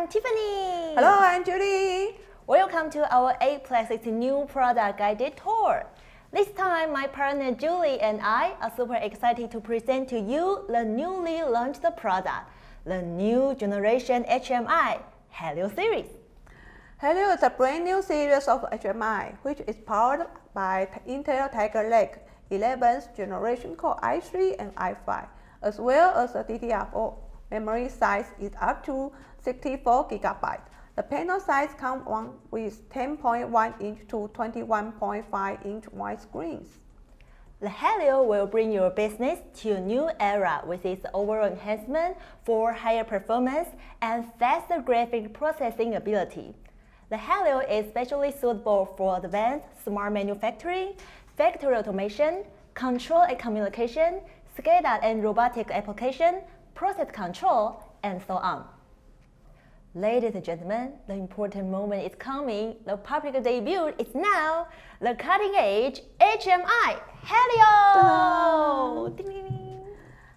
I'm Tiffany. Hello, I'm Julie. Welcome to our 8+6 new product guided tour. This time, my partner Julie and I are super excited to present to you the newly launched product, the new generation HMI HELIO series. HELIO is a brand new series of HMI, which is powered by Intel Tiger Lake 11th generation Core i3 and i5, as well as a DDR4. Memory size is up to 64 GB. The panel size comes with 10.1 inch to 21.5 inch wide screens. The HELIO will bring your business to a new era with its overall enhancement for higher performance and faster graphic processing ability. The HELIO is specially suitable for advanced smart manufacturing, factory automation, control and communication, SCADA and robotic application, process control, and so on. Ladies and gentlemen, the important moment is coming. The public debut is now. The cutting-edge HMI HELIO! Ding, ding, ding.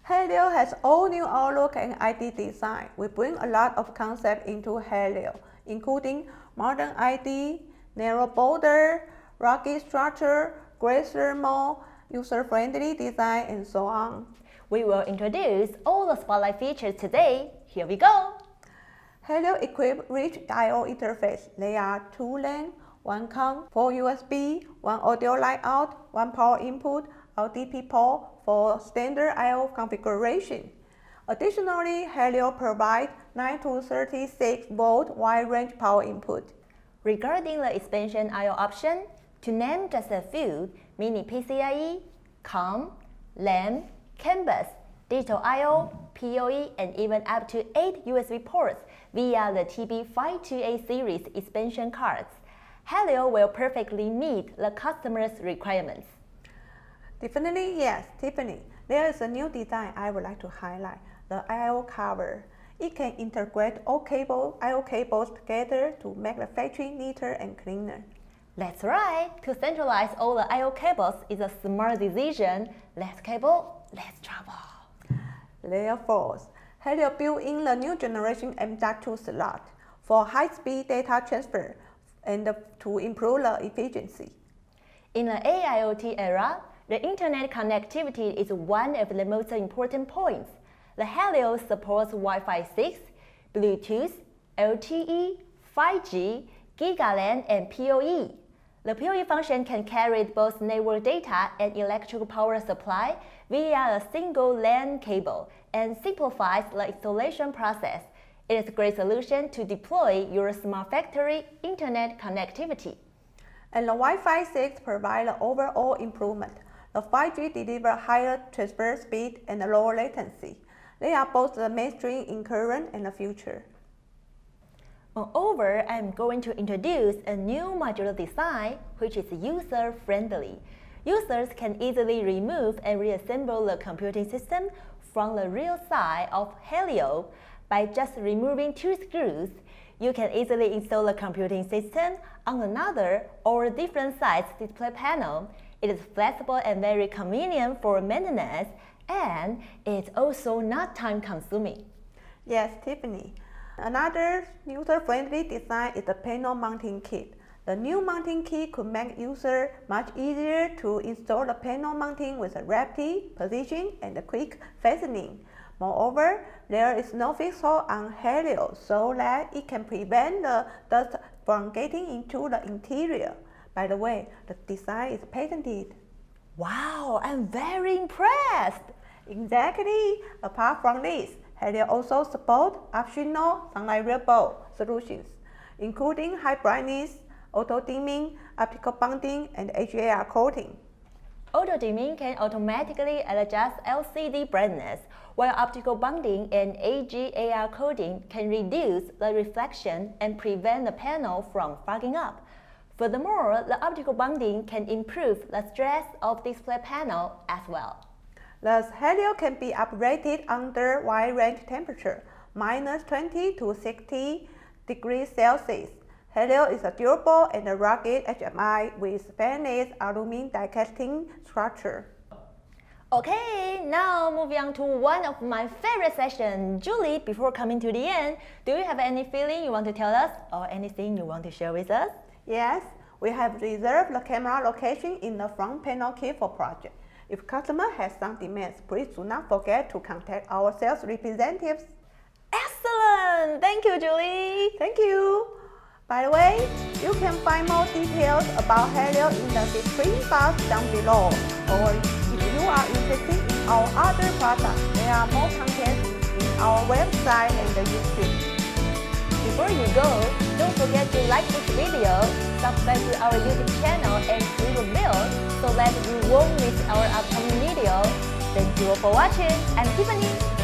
HELIO has all new outlook and ID design. We bring a lot of concepts into HELIO, including modern ID, narrow border, rugged structure, great thermal, user-friendly design, and so on. We will introduce all the spotlight features today. Here we go. HELIO equipped rich I/O interface. They are 2 LAN, 1 COM, 4 USB, 1 audio line out, 1 power input, DP port for standard I/O configuration. Additionally, HELIO provides 9 to 36 volt wide range power input. Regarding the expansion I/O option, to name just a few, Mini-PCIe, COM, LAN, Canvas, digital I/O, PoE, and even up to 8 USB ports via the TB528 series expansion cards. HELIO will perfectly meet the customer's requirements. Definitely yes, Tiffany. There is a new design I would like to highlight, the I/O cover. It can integrate all I/O cables together to make the factory neater and cleaner. That's right. To centralize all the I/O cables is a smart decision. Less cable, less trouble. Layer 4. HELIO built in the new generation M.2 slot for high-speed data transfer and to improve the efficiency. In the AIoT era, the internet connectivity is one of the most important points. The HELIO supports Wi-Fi 6, Bluetooth, LTE, 5G, GigaLAN, and PoE. The PoE function can carry both network data and electrical power supply via a single LAN cable and simplifies the installation process. It is a great solution to deploy your smart factory internet connectivity. And the Wi-Fi 6 provides the overall improvement. The 5G delivers higher transfer speed and lower latency. They are both the mainstream in current and the future. Moreover, I'm going to introduce a new modular design which is user-friendly. Users can easily remove and reassemble the computing system from the real side of HELIO by just removing 2 screws. You can easily install the computing system on another or different size display panel. It is flexible and very convenient for maintenance, and it's also not time-consuming. Yes, Tiffany. Another user-friendly design is the panel mounting kit. The new mounting kit could make users much easier to install the panel mounting with a rapid position and quick fastening. Moreover, there is no fixed hole on HELIO so that it can prevent the dust from getting into the interior. By the way, the design is patented. Wow, I'm very impressed! Exactly. Apart from this, HELIO also supports optional sunlight reliable solutions, including high brightness, auto-dimming, optical bonding, and HDR coating. Auto-dimming can automatically adjust LCD brightness, while optical bonding and HDR coating can reduce the reflection and prevent the panel from fogging up. Furthermore, the optical bonding can improve the stress of display panel as well. Thus, HELIO can be operated under wide range temperature, -20 to 60 degrees Celsius. HELIO is a durable and rugged HMI with fanless aluminum die casting structure. Okay, now moving on to one of my favorite sessions. Julie, before coming to the end, do you have any feeling you want to tell us or anything you want to share with us? Yes, we have reserved the camera location in the front panel kit for project. If customer has some demands, please do not forget to contact our sales representatives. Excellent! Thank you, Julie. Thank you. By the way, you can find more details about HELIO in the description box down below. Or if you are interested in our other products, there are more content in our website and the YouTube. Before you go, don't forget to like this video, subscribe to our YouTube channel and click the bell so that you won't miss our upcoming video. Thank you all for watching. I'm Tiffany.